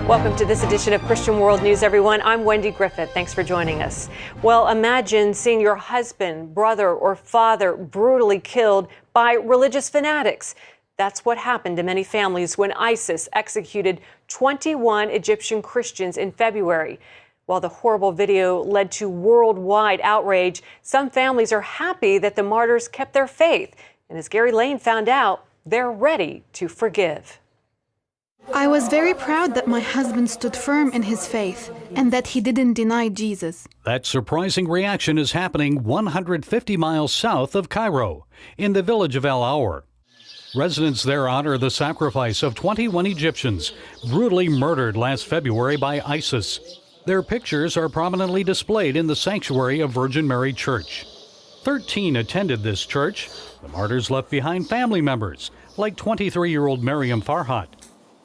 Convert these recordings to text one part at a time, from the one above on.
Welcome to this edition of Christian World News, everyone. I'm Wendy Griffith. Thanks for joining us. Well, imagine seeing your husband, brother, or father brutally killed by religious fanatics. That's what happened to many families when ISIS executed 21 Egyptian Christians in February. While the horrible video led to worldwide outrage, some families are happy that the martyrs kept their faith. And as Gary Lane found out, they're ready to forgive. I was very proud that my husband stood firm in his faith and that he didn't deny Jesus. That surprising reaction is happening 150 miles south of Cairo, in the village of El Aour. Residents there honor the sacrifice of 21 Egyptians brutally murdered last February by ISIS. Their pictures are prominently displayed in the sanctuary of Virgin Mary Church. 13 attended this church. The martyrs left behind family members, like 23-year-old Mariam Farhat.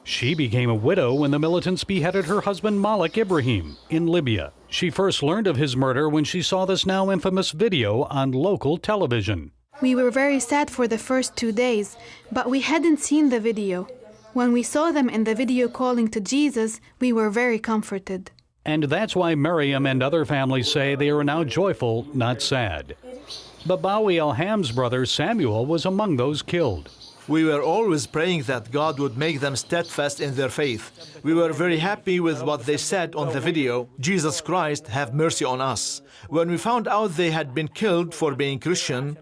She became a widow when the militants beheaded her husband Malik Ibrahim in Libya. She first learned of his murder when she saw this now infamous video on local television. We were very sad for the first 2 days, but we hadn't seen the video. When we saw them in the video calling to Jesus, we were very comforted. And that's why Miriam and other families say they are now joyful, not sad. Babawi Alham's brother Samuel was among those killed. We were always praying that God would make them steadfast in their faith. We were very happy with what they said on the video, Jesus Christ, have mercy on us. When we found out they had been killed for being Christian,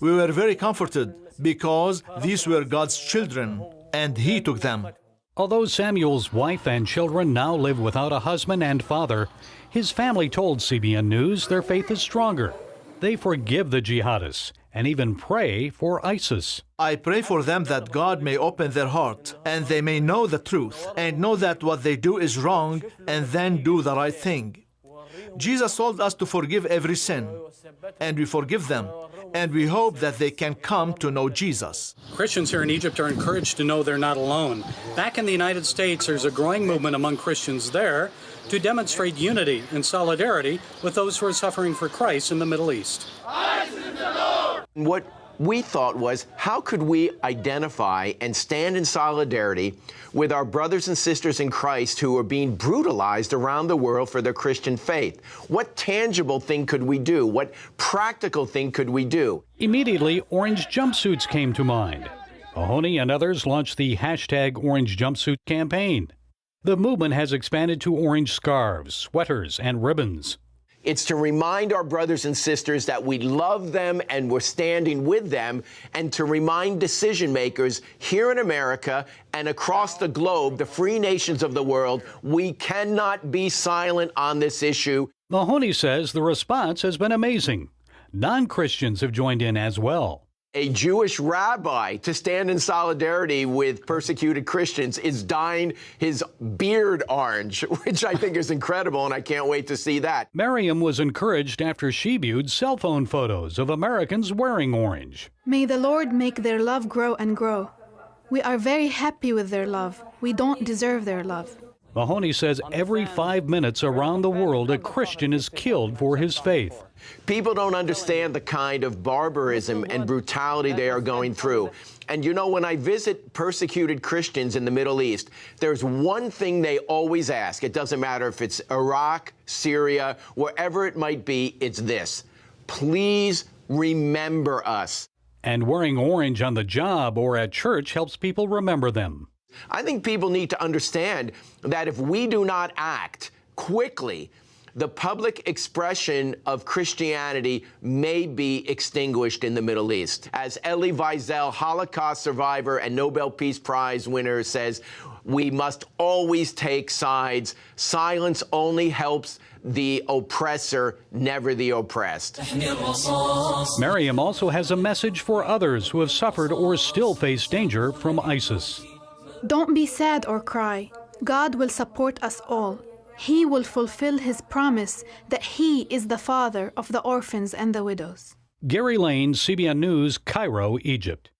we were very comforted because these were God's children and He took them. Although Samuel's wife and children now live without a husband and father, his family told CBN News their faith is stronger. They forgive the jihadists and even pray for ISIS. I pray for them that God may open their heart and they may know the truth and know that what they do is wrong and then do the right thing. Jesus told us to forgive every sin, and we forgive them, and we hope that they can come to know Jesus. Christians here in Egypt are encouraged to know they're not alone. Back in the United States, there's a growing movement among Christians there to demonstrate unity and solidarity with those who are suffering for Christ in the Middle East. What we thought was, how could we identify and stand in solidarity with our brothers and sisters in Christ who are being brutalized around the world for their Christian faith? What tangible thing could we do? What practical thing could we do? Immediately, orange jumpsuits came to mind. Mahoney and others launched the #Orange Jumpsuit campaign. The movement has expanded to orange scarves, sweaters, and ribbons. It's to remind our brothers and sisters that we love them and we're standing with them, and to remind decision makers here in America and across the globe, the free nations of the world, we cannot be silent on this issue. Mahoney says the response has been amazing. Non-Christians have joined in as well. A Jewish rabbi to stand in solidarity with persecuted Christians is dyeing his beard orange, which I think is incredible, and I can't wait to see that. Miriam was encouraged after she viewed cell phone photos of Americans wearing orange. May the Lord make their love grow and grow. We are very happy with their love. We don't deserve their love. Mahoney says every 5 minutes around the world a Christian is killed for his faith. People don't understand the kind of barbarism and brutality they are going through. And you know, when I visit persecuted Christians in the Middle East, there's one thing they always ask. It doesn't matter if it's Iraq, Syria, wherever it might be, it's this: please remember us. And wearing orange on the job or at church helps people remember them. I think people need to understand that if we do not act quickly, the public expression of Christianity may be extinguished in the Middle East. As Elie Wiesel, Holocaust survivor and Nobel Peace Prize winner, says, we must always take sides. Silence only helps the oppressor, never the oppressed. Miriam also has a message for others who have suffered or still face danger from ISIS. Don't be sad or cry. God will support us all. He will fulfill His promise that He is the father of the orphans and the widows. Gary Lane, CBN News, Cairo, Egypt.